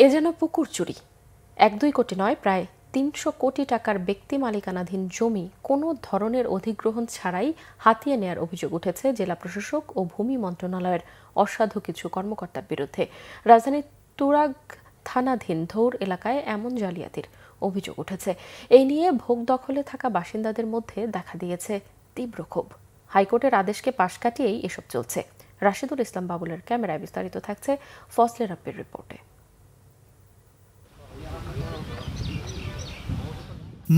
এ যেন পুকুর চুরি। ১-২ কোটি নয়, প্রায় ৩০০ কোটি টাকার ব্যক্তি মালিকানাধীন জমি কোনো ধরনের অধিগ্রহণ ছাড়াই হাতিয়ে নেয়ার অভিযোগ উঠেছে জেলা প্রশাসক ও ভূমি মন্ত্রণালয়ের অসাধু কিছু কর্মকর্তার বিরুদ্ধে। রাজধানীর তুরাগ থানাধীন ধৌর এলাকায় এমন জালিয়াতির অভিযোগ উঠেছে। এই নিয়ে ভোগ দখলে থাকা বাসিন্দাদের মধ্যে দেখা দিয়েছে তীব্র ক্ষোভ। হাইকোর্টের আদেশকে পাশ কাটিয়েই এসব চলছে। রাশিদুল ইসলাম বাবুলের ক্যামেরায় বিস্তারিত থাকছে ফজলে রাব্বির রিপোর্টে।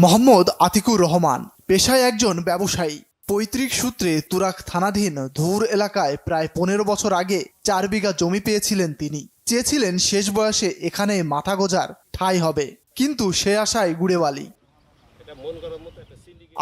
মোহাম্মদ আতিকুর রহমান পেশায় একজন ব্যবসায়ী। পৈতৃক সূত্রে তুরাগ থানাধীন ধৌর এলাকায় প্রায় ১৫ বছর আগে ৪ বিঘা জমি পেয়েছিলেন তিনি। চেয়েছিলেন শেষ বয়সে এখানে মাথা গোজার ঠাঁই হবে, কিন্তু সে আশায় গুড়ে বালি।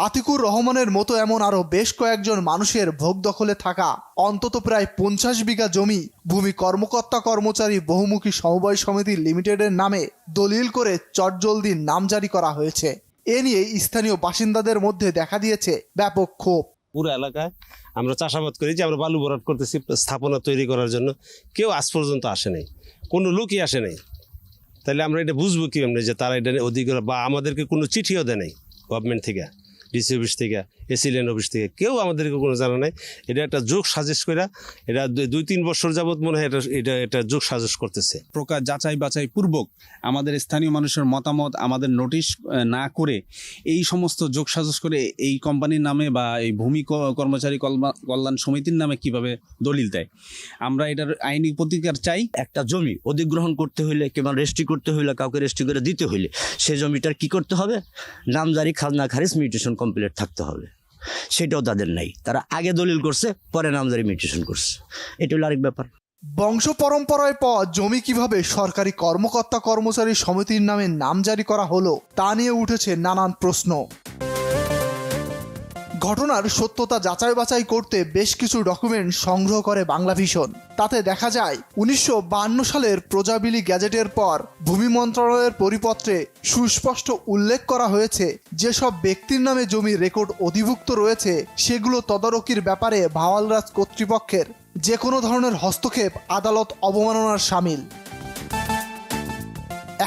আতিকুর রহমানের মতো এমন আরো বেশ কয়েকজন মানুষের ভোগ দখলে থাকা অন্তত প্রায় ৫০ বিঘা জমি ভূমি কর্মকর্তা কর্মচারী বহুমুখী সমবায় সমিতি লিমিটেডের নামে দলিল করে চটজলদি নামজারি করা হয়েছে। এ নিয়ে স্থানীয় বাসিন্দাদের মধ্যে দেখা দিয়েছে ব্যাপক ক্ষোভ। পুরো এলাকায় আমরা চাষাবাদ করি, যে আমরা বালু ভরাট করতেছি স্থাপনা তৈরি করার জন্য, কেউ আজ পর্যন্ত আসে নাই, কোনো লোকই আসে নাই। তাহলে আমরা এটা বুঝবো কি আমরা যে তারা এটা অধিকার, বা আমাদেরকে কোনো চিঠিও দেয় নাই গভর্নমেন্ট থেকে, ডিসি অফিস থেকে, এসিলিয়ান অফিস থেকে, কেউ আমাদেরকে কোনো জানা নাই। এটা একটা যোগ সাজেশ করে, এটা ২-৩ বছর যাবৎ মনে হয় এটা যোগ সাজেশ করতেছে। প্রকার যাচাই বাছাই পূর্বক আমাদের স্থানীয় মানুষের মতামত আমাদের নোটিশ না করে এই সমস্ত যোগ সাজেশ করে এই কোম্পানির নামে বা এই ভূমি কর্মচারী কল্যাণ সমিতির নামে কিভাবে দলিল দেয়, আমরা এটার আইনি প্রতিকার চাই। একটা জমি অধিগ্রহণ করতে হইলে কিংবা রেজিস্ট্রি করতে হইলে, কাউকে রেজিস্ট্রি করে দিতে হইলে সে জমিটার কি করতে হবে? নামজারি, খাজনা খারিজ, মিউটেশন কমপ্লিট থাকতে হবে। সেটাও তাদের নাই। তারা আগে দলিল করছে, পরে নামজারি মিউটেশন করছে। এটা হলো আরেক ব্যাপার। বংশ পরম্পরায় পাওয়া জমি কিভাবে সরকারি কর্মকর্তা কর্মচারী সমিতির নামে নামজারি করা হলো তা নিয়ে উঠেছে নানান প্রশ্ন। ঘটনার সত্যতা যাচাই বাছাই করতে বেশ কিছু ডকুমেন্ট সংগ্রহ করে বাংলাভিশন। তাতে দেখা যায় ১৯৫২ সালের প্রজাবিলি গ্যাজেটের পর ভূমি মন্ত্রণালয়ের পরিপত্রে সুস্পষ্ট উল্লেখ করা হয়েছে যেসব ব্যক্তির নামে জমি রেকর্ড অধিভুক্ত রয়েছে সেগুলো তদারকির ব্যাপারে ভাওয়ালরাজ কর্তৃপক্ষের যে কোনো ধরনের হস্তক্ষেপ আদালত অবমাননার শামিল।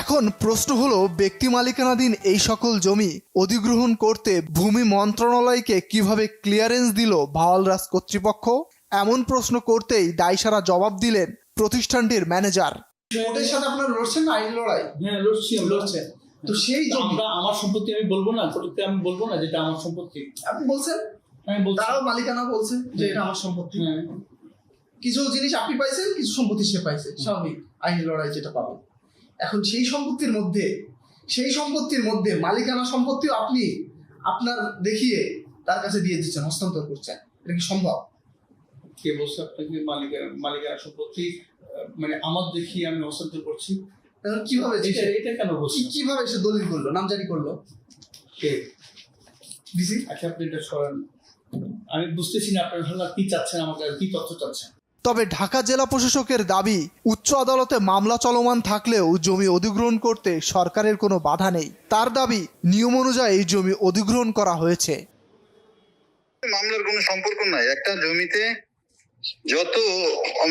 এখন প্রশ্ন হলো, ব্যক্তি মালিকানাধীন এই সকল জমি অধিগ্রহণ করতে ভূমি মন্ত্রণালয়কে কিভাবে ক্লিয়ারেন্স দিল ভাওয়ালরাজ কর্তৃপক্ষ? এমন প্রশ্ন করতেই দায়সারা জবাব দিলেন প্রতিষ্ঠানটির ম্যানেজার। কোর্টের সাথে আপনারা লড়ছেন, আইন লড়াই? হ্যাঁ, লড়ছেন। তো সেই আমরা আমার সম্পত্তি আমি বলবো না, কোর্টে আমি বলবো না যেটা আমার সম্পত্তি। আপনি বলছেন, আমি বলছি, তারাও মালিকানা বলছে যে এটা আমার সম্পত্তি। কিছু জিনিস আপনি পাইছেন, কিছু সম্পত্তি সে পাইছে, স্বাভাবিক আইন লড়াই যেটা পাবে। এখন সেই সম্পত্তির মধ্যে মালিকানা সম্পত্তিও আপনি আপনার দেখিয়ে তার কাছে দিয়ে দিচ্ছেন, হস্তান্তর করছেন। এটা কি সম্ভব? কে বলছে আপনাকে মালিকানা সম্পত্তি মানে আমার দেখিয়ে আমি হস্তান্তর করছি? কিভাবে এটা কেন বলছেন? কিভাবে সে দলিল করলো, নামজারি করলো? কে ডিসি? আচ্ছা, আপনি এটা সরান। আমি বুঝতেছি না আপনারা কি চাচ্ছেন, আমাকে কি তথ্য চাচ্ছেন। তবে ঢাকা জেলা প্রশাসকের দাবি, উচ্চ আদালতে মামলা চলমান থাকলেও জমি অধিগ্রহণ করতে সরকারের কোনো বাধা নেই। তার দাবি, নিয়ম অনুযায়ী জমি অধিগ্রহণ করা হয়েছে। মামলার কোনো সম্পর্ক নাই। একটা জমিতে যত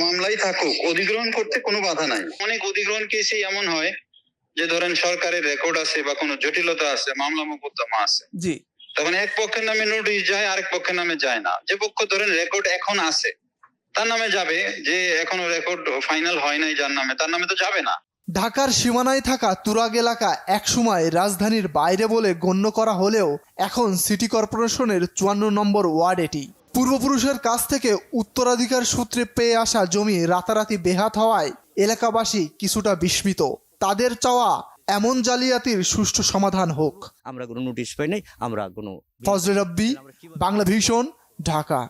মামলাই থাকুক, অধিগ্রহণ করতে কোনো বাধা নাই। অনেক অধিগ্রহণ কেসে এমন হয় যে ধরেন সরকারের রেকর্ড আছে বা কোনো জটিলতা আছে, মামলা মোকদ্দমা আছে, জি, তখন এক পক্ষের নামে নোটিশ যায়, আরেক পক্ষের নামে যায় না। যে পক্ষ ধরেন রেকর্ড এখন আছে তার নামে যাবে, যে এখনো রেকর্ড ফাইনাল হয় নাই যার নামে, তার নামে তো যাবে না। ঢাকার সীমানায় থাকা তুরাগ এলাকা একসময় রাজধানীর বাইরে বলে গণ্য করা হলেও এখন সিটি কর্পোরেশনের ৫৪ নম্বর ওয়ার্ড এটি। পূর্বপুরুষের কাছ থেকে উত্তরাধিকার সূত্রে পেয়ে আসা জমি রাতারাতি বেহাত হওয়ায় এলাকাবাসী কিছুটা বিস্মিত। তাদের চাওয়া এমন জালিয়াতির সুষ্ঠু সমাধান হোক। আমরা কোনো নোটিশ পাই নাই, আমরা কোনো। ফজলে রাব্বি, বাংলাভিশন, ঢাকা।